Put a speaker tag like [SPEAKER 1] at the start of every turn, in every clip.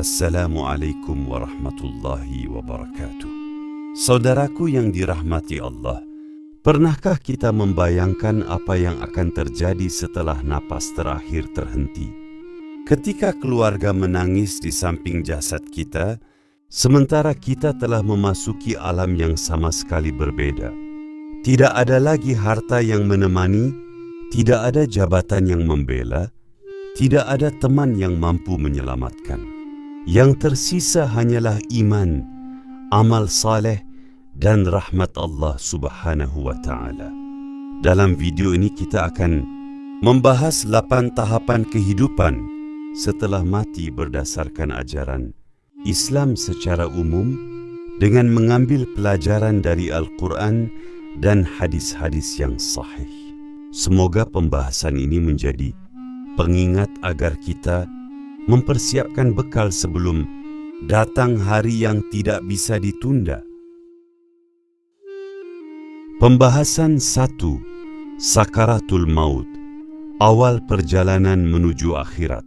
[SPEAKER 1] Assalamualaikum warahmatullahi wabarakatuh. Saudaraku yang dirahmati Allah, pernahkah kita membayangkan apa yang akan terjadi setelah napas terakhir terhenti? Ketika keluarga menangis di samping jasad kita, sementara kita telah memasuki alam yang sama sekali berbeda. Tidak ada lagi harta yang menemani, tidak ada jabatan yang membela, tidak ada teman yang mampu menyelamatkan. Yang tersisa hanyalah iman, amal saleh, dan rahmat Allah Subhanahu wa Ta'ala. Dalam video ini kita akan membahas 8 tahapan kehidupan setelah mati berdasarkan ajaran Islam secara umum dengan mengambil pelajaran dari Al-Quran dan hadis-hadis yang sahih. Semoga pembahasan ini menjadi pengingat agar kita mempersiapkan bekal sebelum datang hari yang tidak bisa ditunda. Pembahasan 1. Sakaratul Maut, awal perjalanan menuju akhirat.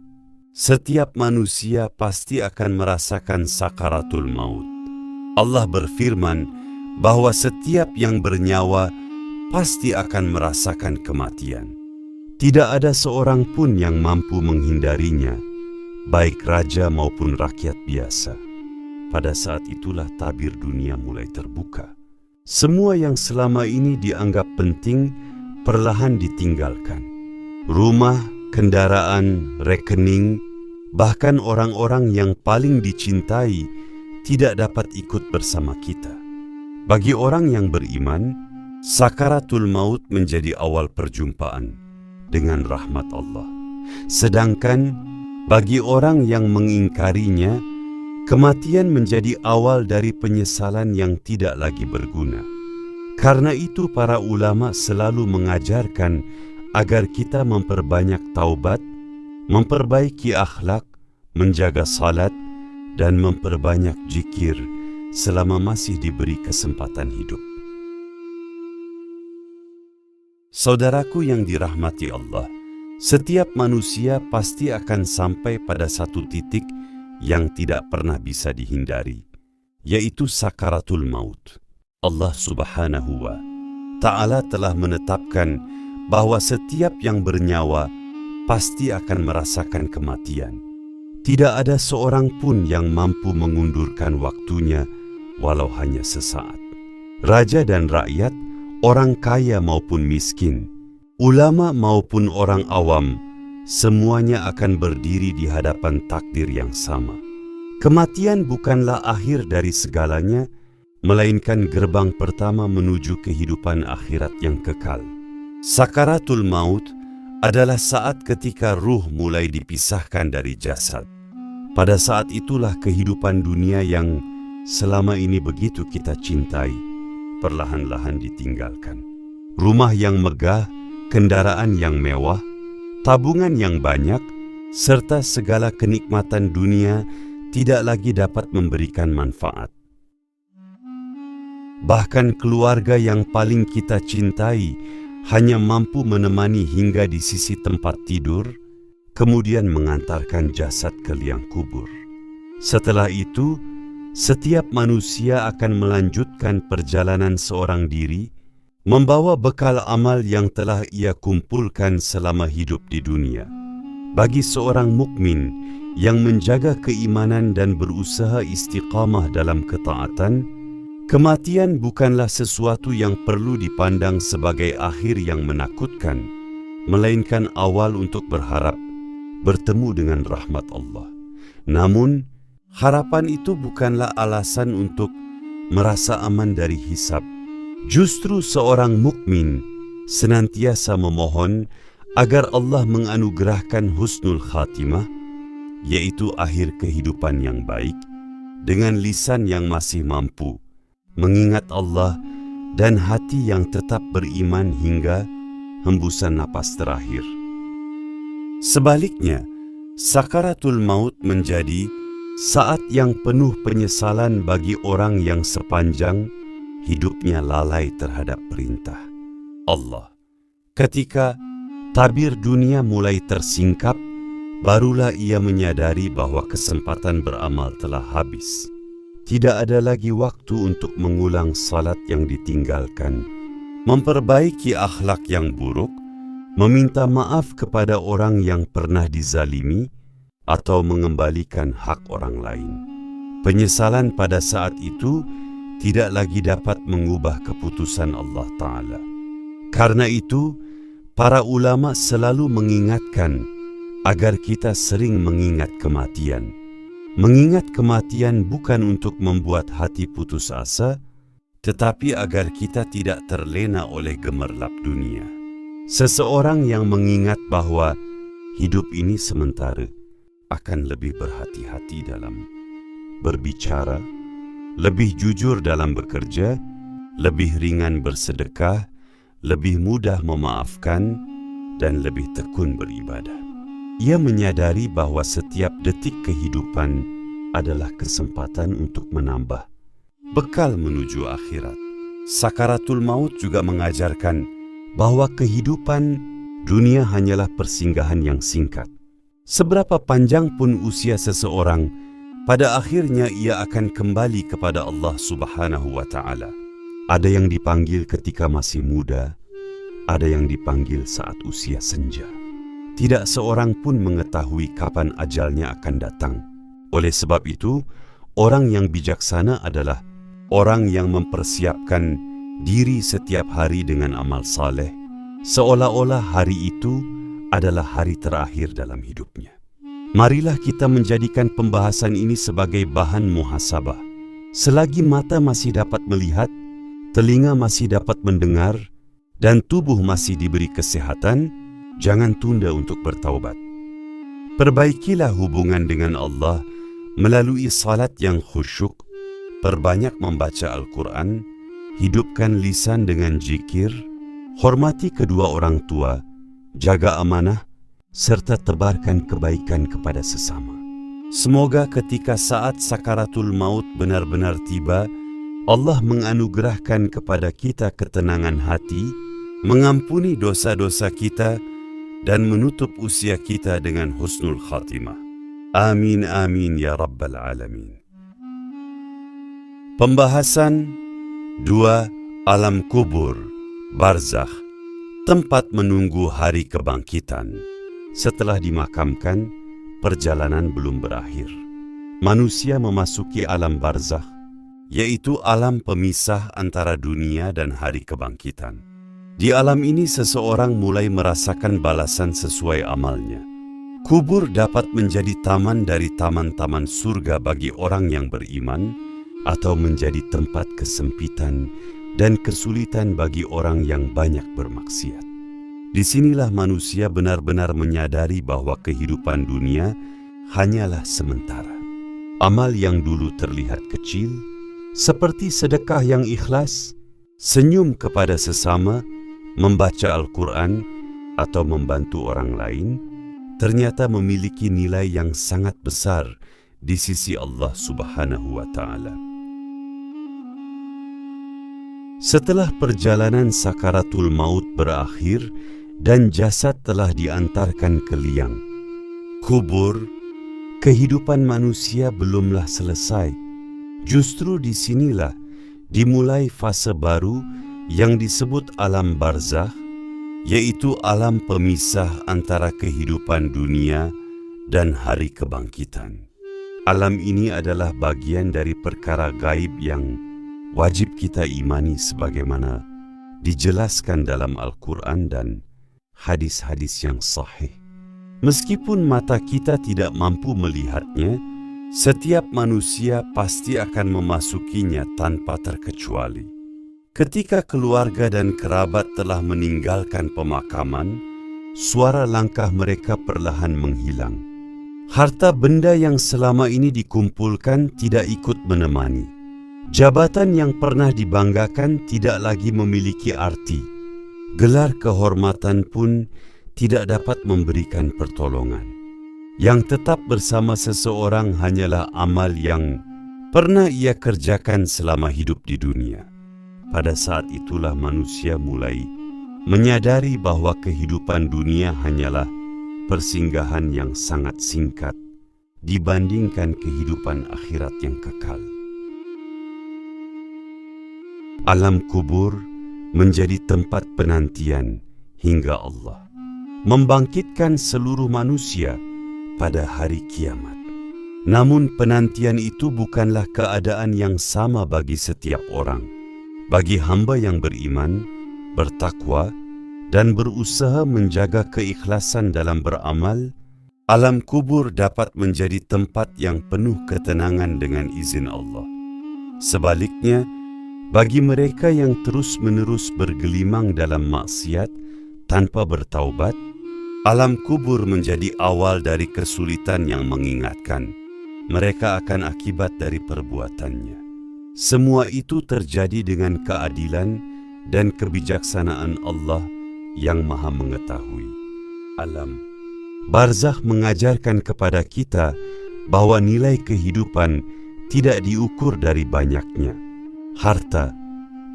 [SPEAKER 1] Setiap manusia pasti akan merasakan sakaratul maut. Allah berfirman bahwa setiap yang bernyawa pasti akan merasakan kematian. Tidak ada seorang pun yang mampu menghindarinya, baik raja maupun rakyat biasa. Pada saat itulah tabir dunia mulai terbuka. Semua yang selama ini dianggap penting perlahan ditinggalkan. Rumah, kendaraan, rekening, bahkan orang-orang yang paling dicintai tidak dapat ikut bersama kita. Bagi orang yang beriman, sakaratul maut menjadi awal perjumpaan dengan rahmat Allah. Sedangkan bagi orang yang mengingkarinya, kematian menjadi awal dari penyesalan yang tidak lagi berguna. Karena itu para ulama selalu mengajarkan agar kita memperbanyak taubat, memperbaiki akhlak, menjaga salat, dan memperbanyak zikir selama masih diberi kesempatan hidup. Saudaraku yang dirahmati Allah, setiap manusia pasti akan sampai pada satu titik yang tidak pernah bisa dihindari, yaitu sakaratul maut. Allah Subhanahu wa Ta'ala telah menetapkan bahwa setiap yang bernyawa pasti akan merasakan kematian. Tidak ada seorang pun yang mampu mengundurkan waktunya walau hanya sesaat. Raja dan rakyat, orang kaya maupun miskin, ulama maupun orang awam, semuanya akan berdiri di hadapan takdir yang sama. Kematian bukanlah akhir dari segalanya, melainkan gerbang pertama menuju kehidupan akhirat yang kekal. Sakaratul maut adalah saat ketika ruh mulai dipisahkan dari jasad. Pada saat itulah kehidupan dunia yang selama ini begitu kita cintai, perlahan-lahan ditinggalkan. Rumah yang megah, kendaraan yang mewah, tabungan yang banyak, serta segala kenikmatan dunia tidak lagi dapat memberikan manfaat. Bahkan keluarga yang paling kita cintai hanya mampu menemani hingga di sisi tempat tidur, kemudian mengantarkan jasad ke liang kubur. Setelah itu, setiap manusia akan melanjutkan perjalanan seorang diri, membawa bekal amal yang telah ia kumpulkan selama hidup di dunia. Bagi seorang mukmin yang menjaga keimanan dan berusaha istiqamah dalam ketaatan, kematian bukanlah sesuatu yang perlu dipandang sebagai akhir yang menakutkan, melainkan awal untuk berharap bertemu dengan rahmat Allah. Namun, harapan itu bukanlah alasan untuk merasa aman dari hisab. Justru seorang mukmin senantiasa memohon agar Allah menganugerahkan husnul khatimah, yaitu akhir kehidupan yang baik, dengan lisan yang masih mampu mengingat Allah dan hati yang tetap beriman hingga hembusan napas terakhir. Sebaliknya, sakaratul maut menjadi saat yang penuh penyesalan bagi orang yang sepanjang hidupnya lalai terhadap perintah Allah. Ketika tabir dunia mulai tersingkap, barulah ia menyadari bahwa kesempatan beramal telah habis. Tidak ada lagi waktu untuk mengulang salat yang ditinggalkan, memperbaiki akhlak yang buruk, meminta maaf kepada orang yang pernah dizalimi, atau mengembalikan hak orang lain. Penyesalan pada saat itu tidak lagi dapat mengubah keputusan Allah Ta'ala. Karena itu, para ulama selalu mengingatkan agar kita sering mengingat kematian. Mengingat kematian bukan untuk membuat hati putus asa, tetapi agar kita tidak terlena oleh gemerlap dunia. Seseorang yang mengingat bahwa hidup ini sementara akan lebih berhati-hati dalam berbicara, lebih jujur dalam bekerja, lebih ringan bersedekah, lebih mudah memaafkan, dan lebih tekun beribadah. Ia menyadari bahwa setiap detik kehidupan adalah kesempatan untuk menambah bekal menuju akhirat. Sakaratul maut juga mengajarkan bahwa kehidupan dunia hanyalah persinggahan yang singkat. Seberapa panjang pun usia seseorang, pada akhirnya ia akan kembali kepada Allah Subhanahu wa Ta'ala. Ada yang dipanggil ketika masih muda, ada yang dipanggil saat usia senja. Tidak seorang pun mengetahui kapan ajalnya akan datang. Oleh sebab itu, orang yang bijaksana adalah orang yang mempersiapkan diri setiap hari dengan amal saleh, seolah-olah hari itu adalah hari terakhir dalam hidupnya. Marilah kita menjadikan pembahasan ini sebagai bahan muhasabah. Selagi mata masih dapat melihat, telinga masih dapat mendengar, dan tubuh masih diberi kesehatan, jangan tunda untuk bertaubat. Perbaikilah hubungan dengan Allah melalui salat yang khusyuk, perbanyak membaca Al-Quran, hidupkan lisan dengan zikir, hormati kedua orang tua, jaga amanah, serta tebarkan kebaikan kepada sesama. Semoga ketika saat sakaratul maut benar-benar tiba, Allah menganugerahkan kepada kita ketenangan hati, mengampuni dosa-dosa kita, dan menutup usia kita dengan husnul khatimah. Amin amin ya rabbal alamin. Pembahasan 2. Alam kubur, barzakh, tempat menunggu hari kebangkitan. Setelah dimakamkan, perjalanan belum berakhir. Manusia memasuki alam barzakh, yaitu alam pemisah antara dunia dan hari kebangkitan. Di alam ini seseorang mulai merasakan balasan sesuai amalnya. Kubur dapat menjadi taman dari taman-taman surga bagi orang yang beriman, atau menjadi tempat kesempitan dan kesulitan bagi orang yang banyak bermaksiat. Disinilah manusia benar-benar menyadari bahwa kehidupan dunia hanyalah sementara. Amal yang dulu terlihat kecil, seperti sedekah yang ikhlas, senyum kepada sesama, membaca Al-Quran, atau membantu orang lain, ternyata memiliki nilai yang sangat besar di sisi Allah Subhanahu wa Ta'ala. Setelah perjalanan sakaratul maut berakhir dan jasad telah diantarkan ke liang kubur, kehidupan manusia belumlah selesai. Justru disinilah dimulai fase baru yang disebut alam barzakh, yaitu alam pemisah antara kehidupan dunia dan hari kebangkitan. Alam ini adalah bagian dari perkara gaib yang wajib kita imani sebagaimana dijelaskan dalam Al-Quran dan hadis-hadis yang sahih. Meskipun mata kita tidak mampu melihatnya, setiap manusia pasti akan memasukinya tanpa terkecuali. Ketika keluarga dan kerabat telah meninggalkan pemakaman, suara langkah mereka perlahan menghilang. Harta benda yang selama ini dikumpulkan tidak ikut menemani. Jabatan yang pernah dibanggakan tidak lagi memiliki arti. Gelar kehormatan pun tidak dapat memberikan pertolongan. Yang tetap bersama seseorang hanyalah amal yang pernah ia kerjakan selama hidup di dunia. Pada saat itulah manusia mulai menyadari bahwa kehidupan dunia hanyalah persinggahan yang sangat singkat dibandingkan kehidupan akhirat yang kekal. Alam kubur menjadi tempat penantian hingga Allah membangkitkan seluruh manusia pada hari kiamat. Namun penantian itu bukanlah keadaan yang sama bagi setiap orang. Bagi hamba yang beriman, bertakwa, dan berusaha menjaga keikhlasan dalam beramal, alam kubur dapat menjadi tempat yang penuh ketenangan dengan izin Allah. Sebaliknya, bagi mereka yang terus-menerus bergelimang dalam maksiat tanpa bertaubat, alam kubur menjadi awal dari kesulitan yang mengingatkan mereka akan akibat dari perbuatannya. Semua itu terjadi dengan keadilan dan kebijaksanaan Allah yang Maha Mengetahui. Alam barzakh mengajarkan kepada kita bahwa nilai kehidupan tidak diukur dari banyaknya harta,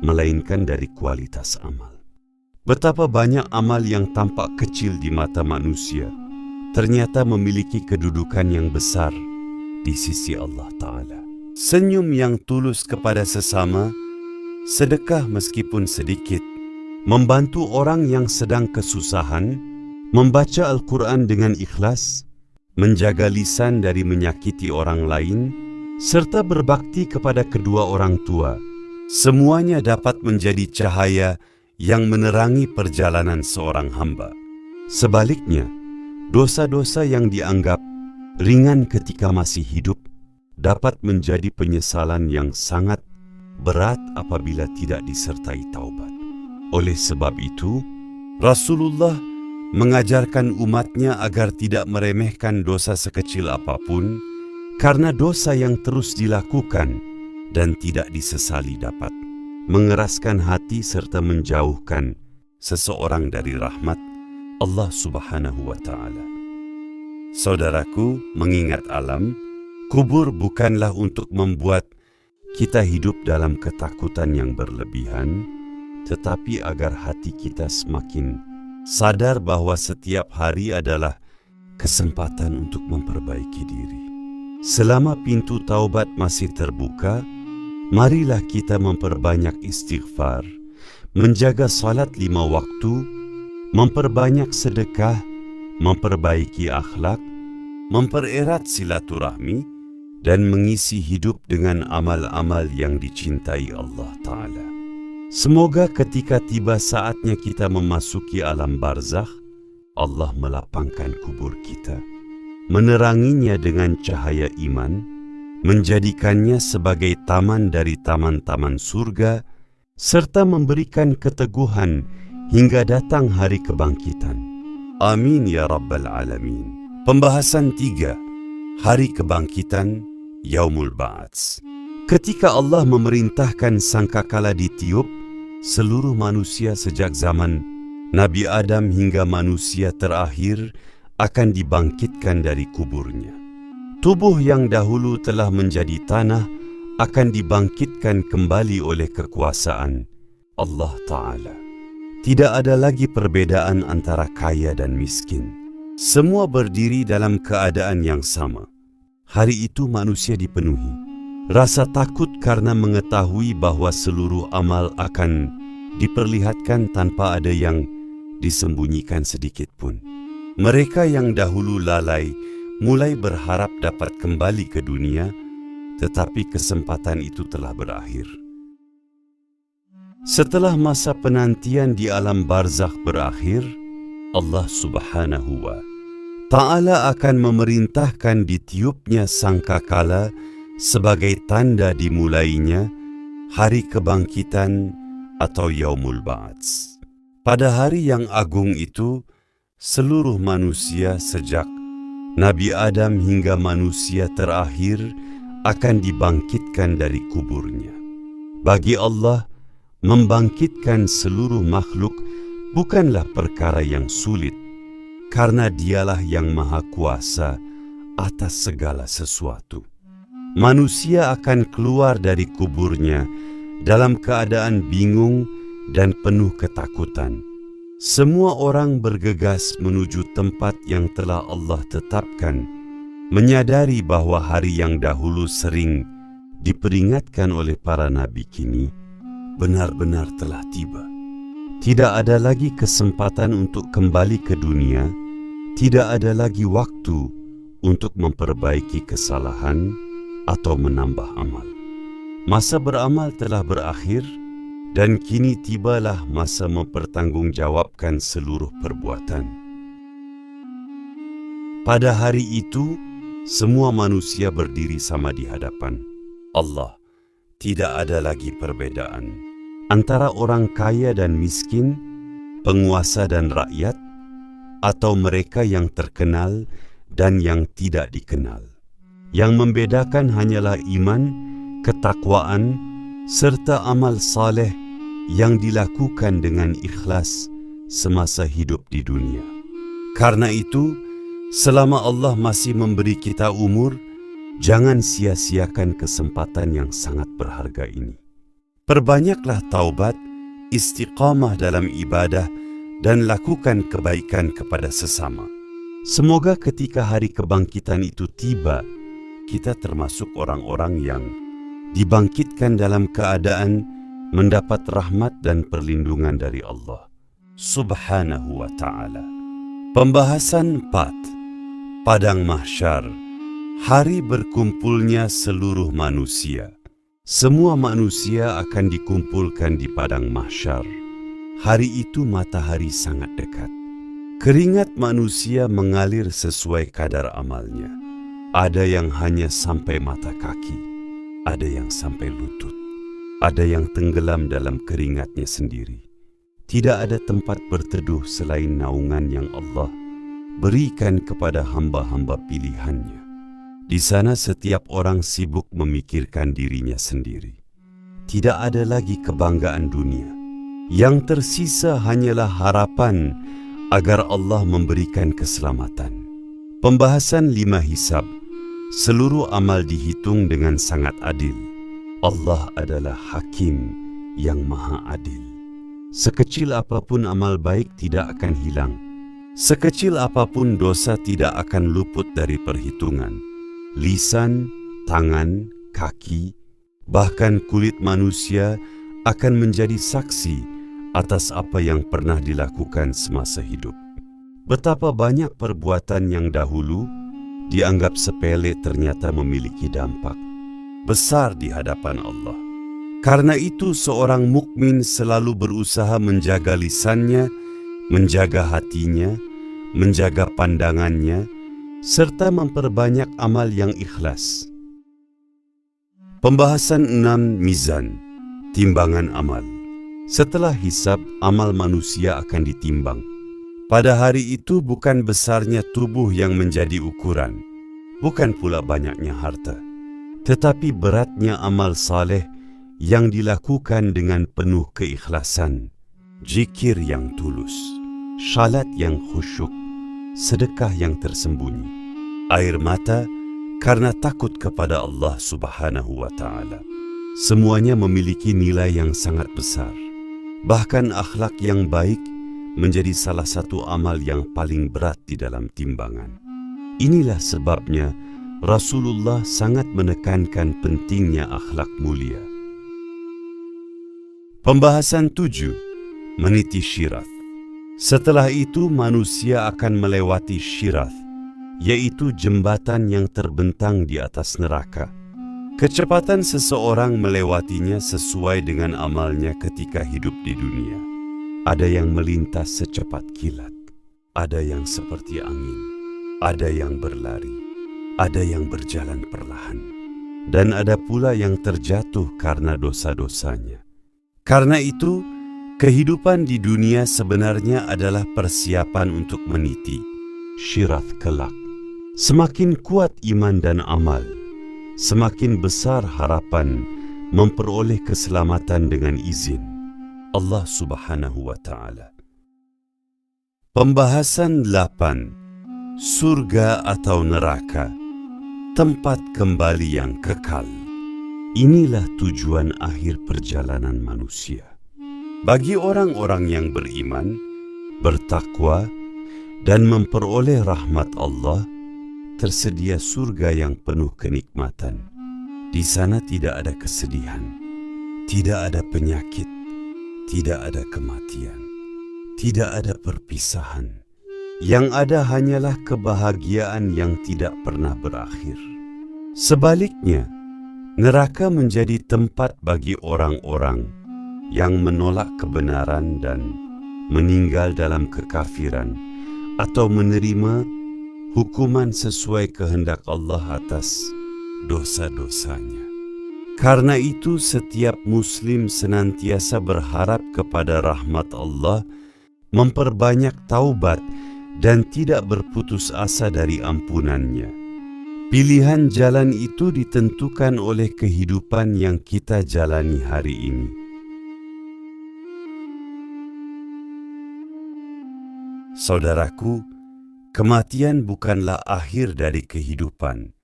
[SPEAKER 1] melainkan dari kualitas amal. Betapa banyak amal yang tampak kecil di mata manusia ternyata memiliki kedudukan yang besar di sisi Allah Ta'ala. Senyum yang tulus kepada sesama, sedekah meskipun sedikit, membantu orang yang sedang kesusahan, membaca Al-Quran dengan ikhlas, menjaga lisan dari menyakiti orang lain, serta berbakti kepada kedua orang tua. Semuanya dapat menjadi cahaya yang menerangi perjalanan seorang hamba. Sebaliknya, dosa-dosa yang dianggap ringan ketika masih hidup dapat menjadi penyesalan yang sangat berat apabila tidak disertai taubat. Oleh sebab itu, Rasulullah mengajarkan umatnya agar tidak meremehkan dosa sekecil apapun, karena dosa yang terus dilakukan dan tidak disesali dapat mengeraskan hati serta menjauhkan seseorang dari rahmat Allah Subhanahu wa Ta'ala. Saudaraku, mengingat alam kubur bukanlah untuk membuat kita hidup dalam ketakutan yang berlebihan, tetapi agar hati kita semakin sadar bahwa setiap hari adalah kesempatan untuk memperbaiki diri. Selama pintu taubat masih terbuka, marilah kita memperbanyak istighfar, menjaga salat 5 waktu, memperbanyak sedekah, memperbaiki akhlak, mempererat silaturahmi, dan mengisi hidup dengan amal-amal yang dicintai Allah Ta'ala. Semoga ketika tiba saatnya kita memasuki alam barzakh, Allah melapangkan kubur kita, meneranginya dengan cahaya iman, menjadikannya sebagai taman dari taman-taman surga, serta memberikan keteguhan hingga datang hari kebangkitan. Amin ya Rabbal Alamin. Pembahasan 3. Hari kebangkitan, Yaumul Ba'ats. Ketika Allah memerintahkan sangkakala ditiup, seluruh manusia sejak zaman Nabi Adam hingga manusia terakhir akan dibangkitkan dari kuburnya. Tubuh yang dahulu telah menjadi tanah akan dibangkitkan kembali oleh kekuasaan Allah Ta'ala. Tidak ada lagi perbedaan antara kaya dan miskin. Semua berdiri dalam keadaan yang sama. Hari itu manusia dipenuhi rasa takut karena mengetahui bahwa seluruh amal akan diperlihatkan tanpa ada yang disembunyikan sedikit pun. Mereka yang dahulu lalai mulai berharap dapat kembali ke dunia, tetapi kesempatan itu telah berakhir. Setelah masa penantian di alam barzakh berakhir, Allah Subhanahu wa Ta'ala akan memerintahkan ditiupnya sangkakala sebagai tanda dimulainya hari kebangkitan atau Yaumul Ba'ats. Pada hari yang agung itu, seluruh manusia sejak Nabi Adam hingga manusia terakhir akan dibangkitkan dari kuburnya. Bagi Allah, membangkitkan seluruh makhluk bukanlah perkara yang sulit, karena Dialah yang Maha Kuasa atas segala sesuatu. Manusia akan keluar dari kuburnya dalam keadaan bingung dan penuh ketakutan. Semua orang bergegas menuju tempat yang telah Allah tetapkan, menyadari bahwa hari yang dahulu sering diperingatkan oleh para nabi kini benar-benar telah tiba. Tidak ada lagi kesempatan untuk kembali ke dunia, tidak ada lagi waktu untuk memperbaiki kesalahan atau menambah amal. Masa beramal telah berakhir, dan kini tibalah masa mempertanggungjawabkan seluruh perbuatan. Pada hari itu, semua manusia berdiri sama di hadapan Allah. Tidak ada lagi perbedaan antara orang kaya dan miskin, penguasa dan rakyat, atau mereka yang terkenal dan yang tidak dikenal. Yang membedakan hanyalah iman, ketakwaan, serta amal saleh yang dilakukan dengan ikhlas semasa hidup di dunia. Karena itu, selama Allah masih memberi kita umur, jangan sia-siakan kesempatan yang sangat berharga ini. Perbanyaklah taubat, istiqamah dalam ibadah, dan lakukan kebaikan kepada sesama. Semoga ketika hari kebangkitan itu tiba, kita termasuk orang-orang yang dibangkitkan dalam keadaan mendapat rahmat dan perlindungan dari Allah Subhanahu wa ta'ala. Pembahasan 4. Padang Mahsyar, hari berkumpulnya seluruh manusia. Semua manusia akan dikumpulkan di Padang Mahsyar. Hari itu matahari sangat dekat. Keringat manusia mengalir sesuai kadar amalnya. Ada yang hanya sampai mata kaki, ada yang sampai lutut, ada yang tenggelam dalam keringatnya sendiri. Tidak ada tempat berteduh selain naungan yang Allah berikan kepada hamba-hamba pilihannya. Di sana setiap orang sibuk memikirkan dirinya sendiri. Tidak ada lagi kebanggaan dunia. Yang tersisa hanyalah harapan agar Allah memberikan keselamatan. Pembahasan 5 hisab. Seluruh amal dihitung dengan sangat adil. Allah adalah Hakim yang Maha Adil. Sekecil apapun amal baik tidak akan hilang. Sekecil apapun dosa tidak akan luput dari perhitungan. Lisan, tangan, kaki, bahkan kulit manusia akan menjadi saksi atas apa yang pernah dilakukan semasa hidup. Betapa banyak perbuatan yang dahulu dianggap sepele ternyata memiliki dampak besar di hadapan Allah. Karena itu seorang mukmin selalu berusaha menjaga lisannya, menjaga hatinya, menjaga pandangannya, serta memperbanyak amal yang ikhlas. Pembahasan 6. Mizan, timbangan amal. Setelah hisab, amal manusia akan ditimbang. Pada hari itu bukan besarnya tubuh yang menjadi ukuran, bukan pula banyaknya harta, tetapi beratnya amal saleh yang dilakukan dengan penuh keikhlasan, zikir yang tulus, salat yang khusyuk, sedekah yang tersembunyi, air mata karena takut kepada Allah Subhanahu wa ta'ala. Semuanya memiliki nilai yang sangat besar. Bahkan akhlak yang baik menjadi salah satu amal yang paling berat di dalam timbangan. Inilah sebabnya Rasulullah sangat menekankan pentingnya akhlak mulia. Pembahasan 7. Meniti Syirath. Setelah itu manusia akan melewati Syirath, yaitu jembatan yang terbentang di atas neraka. Kecepatan seseorang melewatinya sesuai dengan amalnya ketika hidup di dunia. Ada yang melintas secepat kilat, ada yang seperti angin, ada yang berlari, ada yang berjalan perlahan, dan ada pula yang terjatuh karena dosa-dosanya. Karena itu, kehidupan di dunia sebenarnya adalah persiapan untuk meniti Syirath kelak. Semakin kuat iman dan amal, semakin besar harapan memperoleh keselamatan dengan izin Allah Subhanahu wa ta'ala. Pembahasan 8. Surga atau neraka, tempat kembali yang kekal. Inilah tujuan akhir perjalanan manusia. Bagi orang-orang yang beriman, bertakwa, dan memperoleh rahmat Allah, tersedia surga yang penuh kenikmatan. Di sana tidak ada kesedihan, tidak ada penyakit, tidak ada kematian, tidak ada perpisahan. Yang ada hanyalah kebahagiaan yang tidak pernah berakhir. Sebaliknya, neraka menjadi tempat bagi orang-orang yang menolak kebenaran dan meninggal dalam kekafiran atau menerima hukuman sesuai kehendak Allah atas dosa-dosanya. Karena itu setiap Muslim senantiasa berharap kepada rahmat Allah, memperbanyak taubat dan tidak berputus asa dari ampunannya. Pilihan jalan itu ditentukan oleh kehidupan yang kita jalani hari ini. Saudaraku, kematian bukanlah akhir dari kehidupan,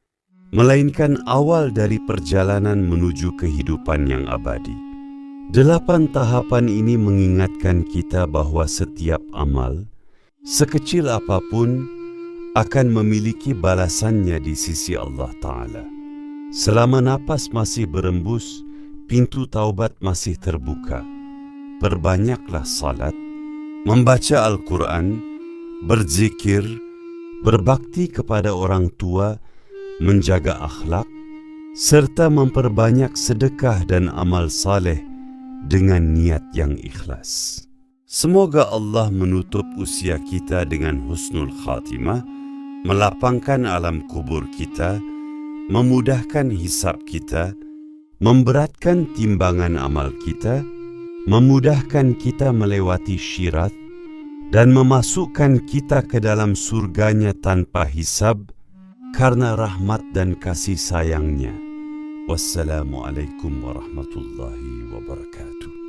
[SPEAKER 1] melainkan awal dari perjalanan menuju kehidupan yang abadi. 8 tahapan ini mengingatkan kita bahwa setiap amal, sekecil apapun, akan memiliki balasannya di sisi Allah Ta'ala. Selama napas masih berembus, pintu taubat masih terbuka. Perbanyaklah salat, membaca Al-Quran, berzikir, berbakti kepada orang tua, menjaga akhlak, serta memperbanyak sedekah dan amal saleh dengan niat yang ikhlas. Semoga Allah menutup usia kita dengan husnul khatimah, melapangkan alam kubur kita, memudahkan hisab kita, memberatkan timbangan amal kita, memudahkan kita melewati syirat, dan memasukkan kita ke dalam surganya tanpa hisab karena rahmat dan kasih sayangnya. Wassalamualaikum warahmatullahi wabarakatuh.